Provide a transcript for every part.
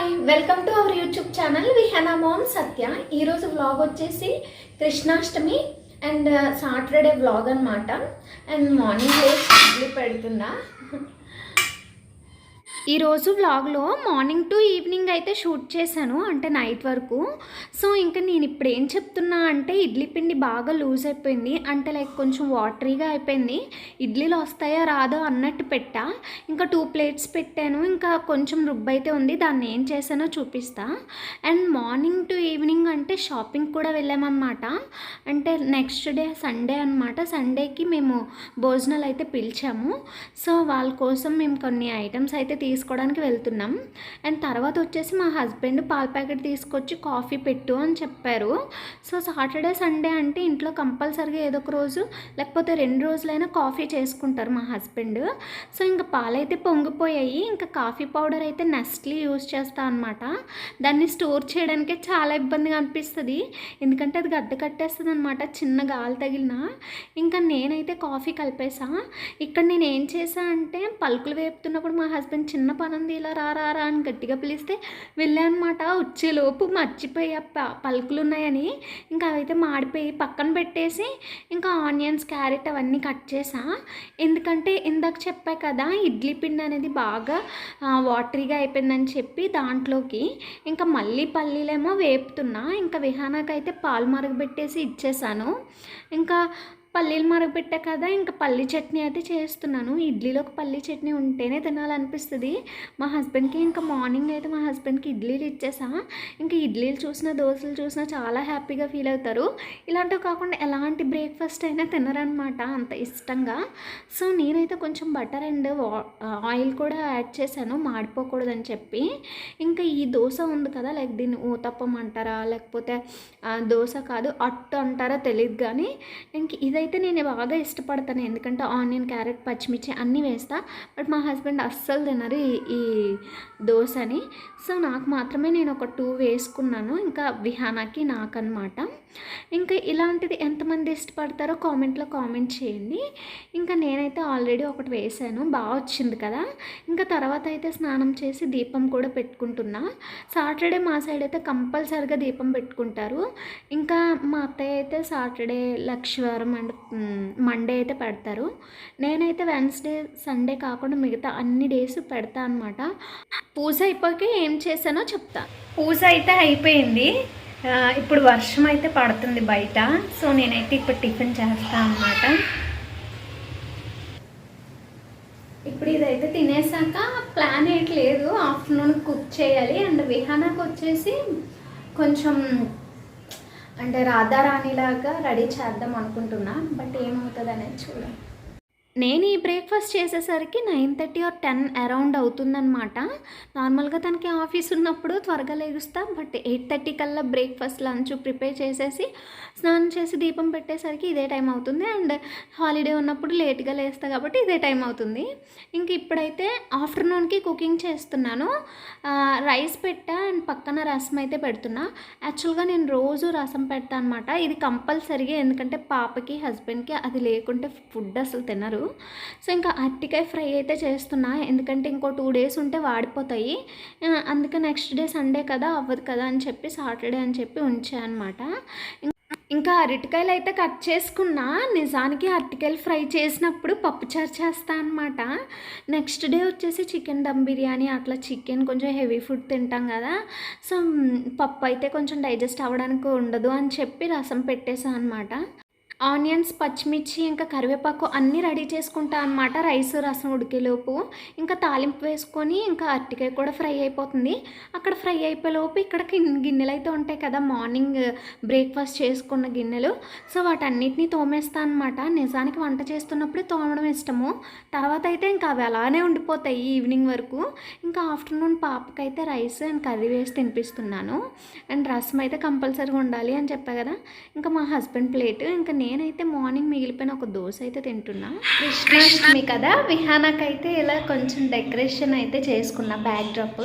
Hi welcome to our YouTube channel Vihana mom Satya. ఈరోజు vlog వచ్చేసి Krishnashtami and Saturday vlog అనమాట. And morning idli పెడుతున్నా. ఈరోజు వ్లాగ్లో మార్నింగ్ టు ఈవినింగ్ అయితే షూట్ చేశాను, అంటే నైట్ వరకు. సో ఇంకా నేను ఇప్పుడు ఏం చెప్తున్నా అంటే ఇడ్లీ పిండి బాగా లూజ్ అయిపోయింది, అంటే లైక్ కొంచెం వాటరీగా అయిపోయింది. ఇడ్లీలు వస్తాయో రాదో అన్నట్టు పెట్టా. ఇంకా 2 ప్లేట్స్ పెట్టాను, ఇంకా కొంచెం రుబ్బు అయితే ఉంది, దాన్ని ఏం చేశానో చూపిస్తా. అండ్ మార్నింగ్ టు ఈవినింగ్ అంటే షాపింగ్ కూడా వెళ్ళామన్నమాట. అంటే నెక్స్ట్ డే సండే అనమాట. సండేకి మేము భోజనాలు అయితే పిలిచాము. సో వాళ్ళ కోసం మేము కొన్ని ఐటమ్స్ అయితే తీసుకోవడానికి వెళ్తున్నాం. అండ్ తర్వాత వచ్చేసి మా హస్బెండ్ పాల ప్యాకెట్ తీసుకొచ్చి కాఫీ పెట్టు అని చెప్పారు. సో సాటర్డే సండే అంటే ఇంట్లో కంపల్సరీగా ఏదో ఒక రోజు లేకపోతే 2 రోజులైనా కాఫీ చేసుకుంటారు మా హస్బెండ్. సో ఇంకా పాలైతే పొంగిపోయాయి. ఇంకా కాఫీ పౌడర్ అయితే నెస్ట్లీ యూజ్ చేస్తా అనమాట. దాన్ని స్టోర్ చేయడానికే చాలా ఇబ్బందిగా అనిపిస్తుంది, ఎందుకంటే అది గడ్డ కట్టేస్తుంది అనమాట చిన్న గాలి తగిలినా. ఇంకా నేనైతే కాఫీ కలిపేసా. ఇక్కడ నేను ఏం చేసా అంటే పలుకులు వేపుతున్నప్పుడు మా హస్బెండ్ చిన్న పని ఉంది ఇలా రా అని గట్టిగా పిలిస్తే వెళ్ళానమాట. వచ్చేలోపు మర్చిపోయి పలుకులు ఉన్నాయని ఇంకా అవైతే మాడిపోయి పక్కన పెట్టేసి ఇంకా ఆనియన్స్ క్యారెట్ అవన్నీ కట్ చేసా. ఎందుకంటే ఇందాక చెప్పా కదా ఇడ్లీ పిండి అనేది బాగా వాటరీగా అయిపోయిందని చెప్పి దాంట్లోకి ఇంకా మళ్ళీ పల్లీలేమో వేపుతున్నా. ఇంకా విహానాకైతే పాలు మరగబెట్టేసి ఇచ్చేసాను. ఇంకా పల్లీలు మరగబెట్టా కదా, ఇంకా పల్లీ చట్నీ అయితే చేస్తున్నాను. ఇడ్లీలోకి పల్లీ చట్నీ ఉంటేనే తినాలనిపిస్తుంది మా హస్బెండ్కి. ఇంకా మార్నింగ్ అయితే మా హస్బెండ్కి ఇడ్లీలు ఇచ్చేసా. ఇంకా ఇడ్లీలు చూసినా దోశలు చూసినా చాలా హ్యాపీగా ఫీల్ అవుతారు. ఇలాంటివి కాకుండా ఎలాంటి బ్రేక్ఫాస్ట్ అయినా తినరనమాట అంత ఇష్టంగా. సో నేనైతే కొంచెం బటర్ అండ్ ఆయిల్ కూడా యాడ్ చేశాను మాడిపోకూడదని చెప్పి. ఇంకా ఈ దోశ ఉంది కదా, లైక్ దీన్ని ఊతప్పం అంటారా లేకపోతే దోశ కాదు అట్టు అంటారా తెలియదు, కానీ ఇంక ఇదైతే నేను బాగా ఇష్టపడతాను, ఎందుకంటే ఆనియన్ క్యారెట్ పచ్చిమిర్చి అన్నీ వేస్తా. బట్ మా హస్బెండ్ అస్సలు తినరు ఈ దోశని. సో నాకు మాత్రమే నేను ఒక 2 వేసుకున్నాను, ఇంకా విహానాకి నాకన్నమాట. ఇంకా ఇలాంటిది ఎంతమంది ఇష్టపడతారో కామెంట్లో కామెంట్ చేయండి. ఇంకా నేనైతే ఆల్రెడీ ఒకటి వేసాను, బాగా వచ్చింది కదా. ఇంకా తర్వాత అయితే స్నానం చేసి దీపం కూడా పెట్టుకుంటున్నా. సాటర్డే మా సైడ్ అయితే కంపల్సరిగా దీపం పెట్టుకుంటారు. ఇంకా మా అత్తయ్య అయితే సాటర్డే లక్షవారం అండ్ మండే అయితే పెడతారు. నేనైతే వెన్స్డే సండే కాకుండా మిగతా అన్ని డేస్ పెడతా అనమాట. పూజ అయిపోయాక ఏం చేశానో చెప్తా. పూజ అయితే అయిపోయింది, ఇప్పుడు వర్షం అయితే పడుతుంది బయట. సో నేనైతే ఇప్పుడు టిఫిన్ చేస్తా అన్నమాట. ఇప్పుడు ఇదైతే తినేసాక ప్లాన్ ఏంటి లేదు, ఆఫ్టర్నూన్ కుక్ చేయాలి. అండ్ విహానాకు వచ్చేసి కొంచెం అంటే రాధారాణిలాగా రెడీ చేద్దాం అనుకుంటున్నా, బట్ ఏమవుతుంది అనేది చూడాలి. నేను ఈ బ్రేక్ఫాస్ట్ చేసేసరికి 9:30 or 10 అరౌండ్ అవుతుందన్నమాట. నార్మల్గా తనకి ఆఫీస్ ఉన్నప్పుడు త్వరగా లేగుస్తా, బట్ 8:30 కల్లా బ్రేక్ఫాస్ట్ లంచ్ ప్రిపేర్ చేసేసి స్నానం చేసి దీపం పెట్టేసరికి ఇదే టైం అవుతుంది. అండ్ హాలిడే ఉన్నప్పుడు లేట్గా లేస్తా కాబట్టి ఇదే టైం అవుతుంది. ఇంక ఇప్పుడైతే ఆఫ్టర్నూన్కి కుకింగ్ చేస్తున్నాను. రైస్ పెట్టా అండ్ పక్కన రసం అయితే పెడుతున్నా. యాక్చువల్గా నేను రోజు రసం పెడతా అనమాట, ఇది కంపల్సరీగా, ఎందుకంటే పాపకి హస్బెండ్కి అది లేకుంటే ఫుడ్ అసలు తినరు. సో ఇంకా అరటికాయ ఫ్రై అయితే చేస్తున్నా, ఎందుకంటే ఇంకో 2 డేస్ ఉంటే వాడిపోతాయి. అందుకే నెక్స్ట్ డే సండే కదా అవ్వదు కదా అని చెప్పి సాటర్డే అని చెప్పి ఉంచా అనమాట. ఇంకా అరటికాయలు అయితే కట్ చేసుకున్నా. నిజానికి అరటికాయలు ఫ్రై చేసినప్పుడు పప్పుచారు చేస్తా అనమాట. నెక్స్ట్ డే వచ్చేసి చికెన్ దమ్ బిర్యానీ, అట్లా చికెన్ కొంచెం హెవీ ఫుడ్ తింటాం కదా. సో పప్పు అయితే కొంచెం డైజెస్ట్ అవ్వడానికి ఉండదు అని చెప్పి రసం పెట్టేసాను అనమాట. ఆనియన్స్ పచ్చిమిర్చి ఇంకా కరివేపాకు అన్నీ రెడీ చేసుకుంటా అనమాట. రైస్ రసం ఉడికేలోపు ఇంకా తాలింపు వేసుకొని ఇంకా అరటికాయ కూడా ఫ్రై అయిపోతుంది. అక్కడ ఫ్రై అయిపోయేలోపు ఇక్కడ గిన్నెలు అయితే ఉంటాయి కదా, మార్నింగ్ బ్రేక్ఫాస్ట్ చేసుకున్న గిన్నెలు. సో వాటన్నిటిని తోమేస్తా అనమాట. నిజానికి వంట చేస్తున్నప్పుడు తోమడం ఇష్టము, తర్వాత అయితే ఇంకా అవి అలానే ఉండిపోతాయి ఈవినింగ్ వరకు. ఇంకా ఆఫ్టర్నూన్ పాపకైతే రైస్ అండ్ కర్రీ వేసి తినిపిస్తున్నాను. అండ్ రసం అయితే కంపల్సరీగా ఉండాలి అని చెప్పా కదా. ఇంకా మా హస్బెండ్ ప్లేట్, ఇంకా నేనైతే మార్నింగ్ మిగిలిపోయిన ఒక దోశ అయితే తింటున్నా. కృష్ణాష్టమి కదా, విహానాకైతే ఇలా కొంచెం డెకరేషన్ అయితే చేసుకున్నా బ్యాక్ డ్రాప్.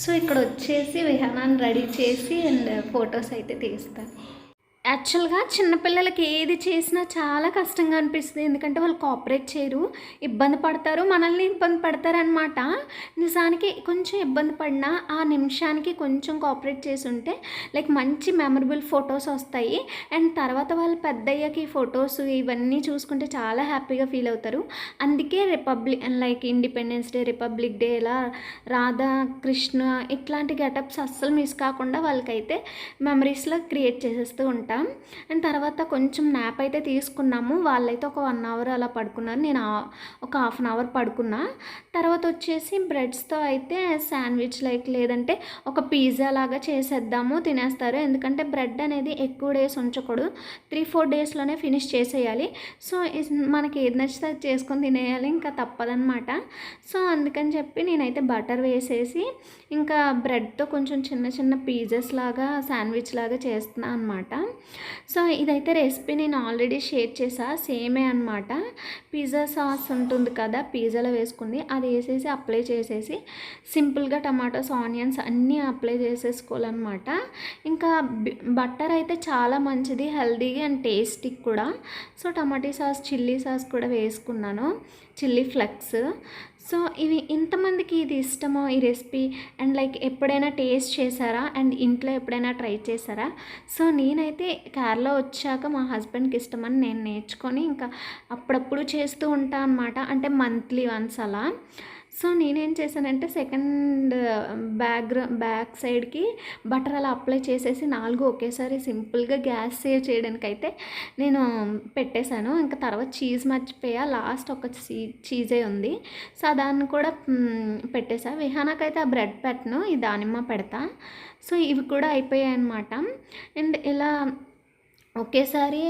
సో ఇక్కడ వచ్చేసి విహానాన్ని రెడీ చేసి అండ్ ఫొటోస్ అయితే తీస్తాను. యాక్చువల్‌గా చిన్న పిల్లలకి ఏది చేసినా చాలా కష్టంగా అనిపిస్తది. ఎందుకంటే వాళ్ళు కోఆపరేట్ చేయరు. ఇబ్బంది పడతారు. మనల్ని ఇబ్బంది పెడతారనమాట. నిజానికి కొంచెం ఇబ్బంది పడినా ఆ నిమిషానికి కొంచెం కోఆపరేట్ చేసుంటే లైక్ మంచి మెమరబుల్ ఫోటోస్ వస్తాయి. అండ్ తర్వాత వాళ్ళు పెద్దయ్యాక ఈ ఫోటోస్ ఇవన్నీ చూసుకుంటే చాలా హ్యాపీగా ఫీల్ అవుతారు. అందుకే like independence day, republic day ఇలా రాధా, కృష్ణ ఇట్లాంటి గెటప్స్ అస్సలు మిస్ కాకుండా వాళ్ళకైతే మెమరీస్‌లో క్రియేట్ చేసేస్తూ ఉంటాం. అండ్ తర్వాత కొంచెం న్యాప్ అయితే తీసుకున్నాము. వాళ్ళైతే ఒక 1 అవర్ అలా పడుకున్నారు. నేను ఒక హాఫ్ అన్ అవర్ పడుకున్నా. తర్వాత వచ్చేసి బ్రెడ్స్‌తో అయితే శాండ్విచ్ లైక్ లేదంటే ఒక పిజ్జా లాగా చేసేద్దాము, తినేస్తారు. ఎందుకంటే బ్రెడ్ అనేది ఎక్కువ డేస్ ఉంచకూడదు. 3-4 డేస్‌లోనే ఫినిష్ చేసేయాలి. సో మనకి ఏది నచ్చితే అది చేసుకొని తినేయాలి. ఇంకా తప్పదనమాట. సో అందుకని చెప్పి నేనైతే బటర్ వేసేసి ఇంకా బ్రెడ్‌తో కొంచెం చిన్న చిన్న పీసెస్ లాగా శాండ్విచ్ లాగా చేస్తున్నా అనమాట. సో ఇదైతే రెసిపీ నేను ఆల్రెడీ షేర్ చేసా. సేమే అనమాట. పిజ్జా సాస్ ఉంటుంది కదా, పిజ్జాలో వేసుకుంది అది వేసేసి అప్లై చేసేసి సింపుల్గా టమాటోస్, ఆనియన్స్ అన్నీ అప్లై చేసేసుకోవాలన్నమాట. ఇంకా బటర్ అయితే చాలా మంచిది, హెల్దీగా అండ్ టేస్టీ కూడా. So tomato sauce, chilli sauce కూడా వేసుకున్నాను, చిల్లీ ఫ్లెక్స్. సో ఇవి ఇంతమందికి ఇది ఇష్టమో ఈ రెసిపీ అండ్ లైక్ ఎప్పుడైనా టేస్ట్ చేశారా అండ్ ఇంట్లో ఎప్పుడైనా ట్రై చేశారా? సో నేనైతే కేరళ వచ్చాక మా హస్బెండ్కి ఇష్టమని నేను నేర్చుకొని ఇంకా అప్పుడప్పుడు చేస్తూ ఉంటాను అనమాట. అంటే మంత్లీ వన్స్ అలా. సో నేనేం చేశానంటే సెకండ్ బ్యాక్ సైడ్కి బటర్ అలా అప్లై చేసేసి 4 ఒకేసారి సింపుల్గా గ్యాస్ సేవ్ చేయడానికైతే నేను పెట్టేశాను. ఇంకా తర్వాత చీజ్ మర్చిపోయా, లాస్ట్ ఒక చీజే ఉంది. సో దాన్ని కూడా పెట్టేసా. విహానాకైతే ఆ బ్రెడ్ పెట్టను, ఈ దానిమ్మ పెడతా. సో ఇవి కూడా అయిపోయాయి అనమాట. అండ్ ఇలా ఒకేసారి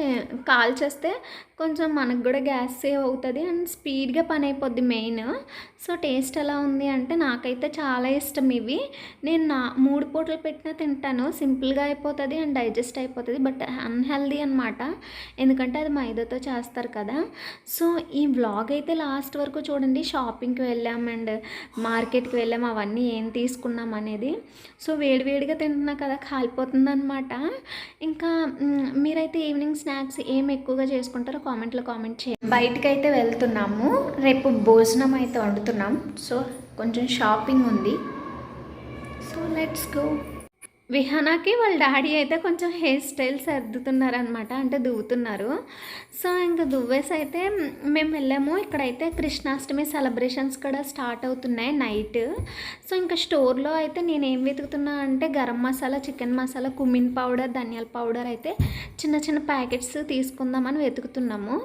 కాల్ చేస్తే కొంచెం మనకు కూడా గ్యాస్ సేవ్ అవుతుంది అండ్ స్పీడ్గా పని అయిపోద్ది మెయిన్. సో టేస్ట్ ఎలా ఉంది అంటే నాకైతే చాలా ఇష్టం ఇవి. నేను 3 పూటలు పెట్టినా తింటాను. సింపుల్గా అయిపోతుంది అండ్ డైజెస్ట్ అయిపోతుంది. బట్ అన్హెల్దీ అనమాట, ఎందుకంటే అది మైదాతో చేస్తారు కదా. సో ఈ వ్లాగ్ అయితే లాస్ట్ వరకు చూడండి. షాపింగ్కి వెళ్ళాం అండ్ మార్కెట్కి వెళ్ళాం, అవన్నీ ఏం తీసుకున్నాం అనేది. సో వేడివేడిగా తింటున్నా కదా, కాలిపోతుంది అనమాట. ఇంకా మీరైతే ఈవినింగ్ స్నాక్స్ ఏం ఎక్కువగా చేసుకుంటారో కామెంట్లో కామెంట్ చేయండి. బయటకు అయితే వెళ్తున్నాము, రేపు భోజనం అయితే వండుతున్నాం. సో కొంచెం షాపింగ్ ఉంది. So let's go. విహానాకి వాళ్ళ డాడీ అయితే కొంచెం హెయిర్ స్టైల్ సర్దుతున్నారనమాట, అంటే దువ్వుతున్నారు. సో ఇంకా దువ్వేసి అయితే మేము వెళ్ళాము. ఇక్కడైతే కృష్ణాష్టమి సెలబ్రేషన్స్ కూడా స్టార్ట్ అవుతున్నాయి నైట్. సో ఇంకా స్టోర్లో అయితే నేను ఏం వెతుకుతున్నా అంటే garam masala, chicken masala, cumin powder, ధనియాల పౌడర్ అయితే చిన్న చిన్న ప్యాకెట్స్ తీసుకుందామని వెతుకుతున్నాము.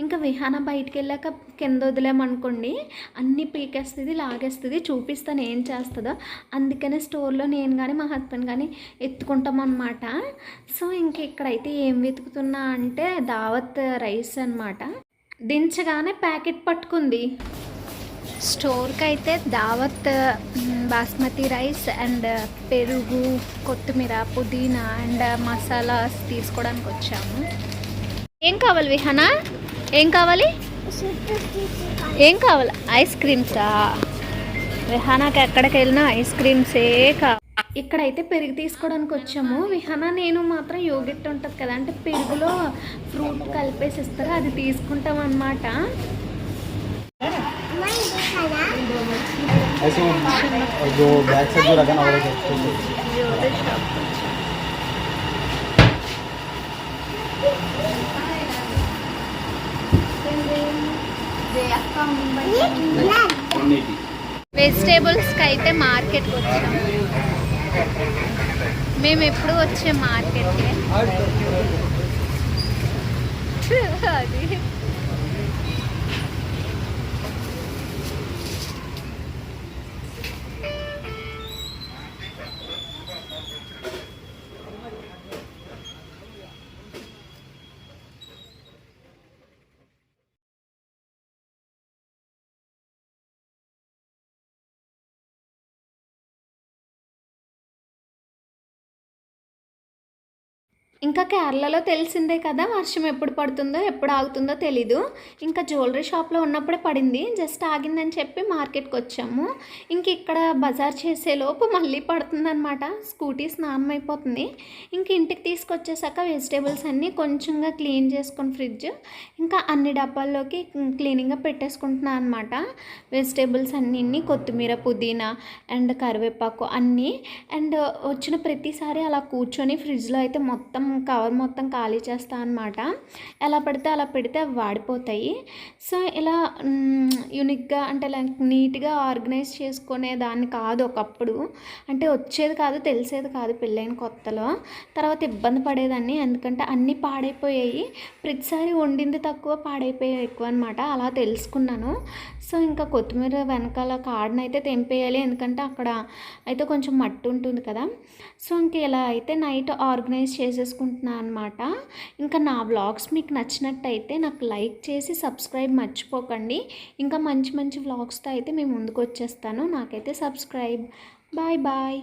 ఇంకా విహాన బయటికి వెళ్ళాక కింద వదిలేమనుకోండి అన్నీ పీకేస్తుంది, లాగేస్తుంది. చూపిస్తాను ఏం చేస్తుందో. అందుకనే స్టోర్లో నేను కానీ మా హస్బెండ్ కానీ ఎత్తుకుంటాం అన్నమాట. సో ఇంక ఇక్కడైతే ఏం వెతుకుతున్నా అంటే దావత్ రైస్ అనమాట. దించగానే ప్యాకెట్ పట్టుకుంది. స్టోర్కి అయితే దావత్ బాస్మతి రైస్ అండ్ పెరుగు, కొత్తిమీర, పుదీనా అండ్ మసాలాస్ తీసుకోవడానికి వచ్చాము. ఏం కావాలి విహానా? ఏం కావాలి? ఏం కావాలి? ఐస్ క్రీమ్సా? విహానాకి ఎక్కడికి వెళ్ళినా ఐస్ క్రీమ్సే కావాలి. ఇక్కడైతే పెరుగు తీసుకోవడానికి వచ్చాము. విహానా నేను మాత్రం యోగిట్ ఉంటుంది కదా, అంటే పెరుగులో ఫ్రూట్ కలిపేసి ఇస్తారు, అది తీసుకుంటాం అన్నమాట. వెజిటేబుల్స్కి అయితే మార్కెట్కి వచ్చాము. మేము ఎప్పుడు వచ్చే మార్కెట్కి అది ఇంకా కేరళలో తెలిసిందే కదా, వర్షం ఎప్పుడు పడుతుందో ఎప్పుడు ఆగుతుందో తెలీదు. ఇంకా జ్యువెలరీ షాప్లో ఉన్నప్పుడే పడింది, జస్ట్ ఆగిందని చెప్పి మార్కెట్కి వచ్చాము. ఇంక ఇక్కడ బజార్ చేసేలోపు మళ్ళీ పడుతుందనమాట. స్కూటీ స్నానం అయిపోతుంది. ఇంక ఇంటికి తీసుకొచ్చేసాక వెజిటేబుల్స్ అన్నీ కొంచెంగా క్లీన్ చేసుకొని ఫ్రిడ్జ్ ఇంకా అన్ని డబ్బాల్లోకి క్లీనింగ్గా పెట్టేసుకుంటున్నాను అనమాట. వెజిటేబుల్స్ అన్నీ కొత్తిమీర, పుదీనా అండ్ కరివేపాకు అన్నీ. అండ్ వచ్చిన ప్రతిసారి అలా కూర్చొని ఫ్రిడ్జ్లో అయితే మొత్తం కవర్ మొత్తం ఖాళీ చేస్తా అనమాట. ఎలా పడితే అలా పెడితే అవి వాడిపోతాయి. సో ఇలా యూనిక్గా అంటే లైక్ నీట్గా ఆర్గనైజ్ చేసుకునే దాన్ని కాదు ఒకప్పుడు. అంటే వచ్చేది కాదు, తెలిసేది కాదు పెళ్ళైన కొత్తలో. తర్వాత ఇబ్బంది పడేదాన్ని, ఎందుకంటే అన్నీ పాడైపోయాయి. ప్రతిసారి వండింది తక్కువ, పాడైపోయాయి ఎక్కువ అనమాట. అలా తెలుసుకున్నాను. సో ఇంకా కొత్తిమీర వెనకాల కాడనైతే తెంపేయాలి, ఎందుకంటే అక్కడ అయితే కొంచెం మట్టి ఉంటుంది కదా. సో ఇంక ఇలా అయితే నైట్ ఆర్గనైజ్ చేసేసుకుంటున్నాను అనమాట. ఇంకా నా వ్లాగ్స్ మీకు నచ్చినట్టయితే నాకు లైక్ చేసి సబ్స్క్రైబ్ మర్చిపోకండి. ఇంకా మంచి మంచి వ్లాగ్స్తో అయితే మేము ముందుకు వచ్చేస్తాను. నాకైతే సబ్స్క్రైబ్. Bye bye.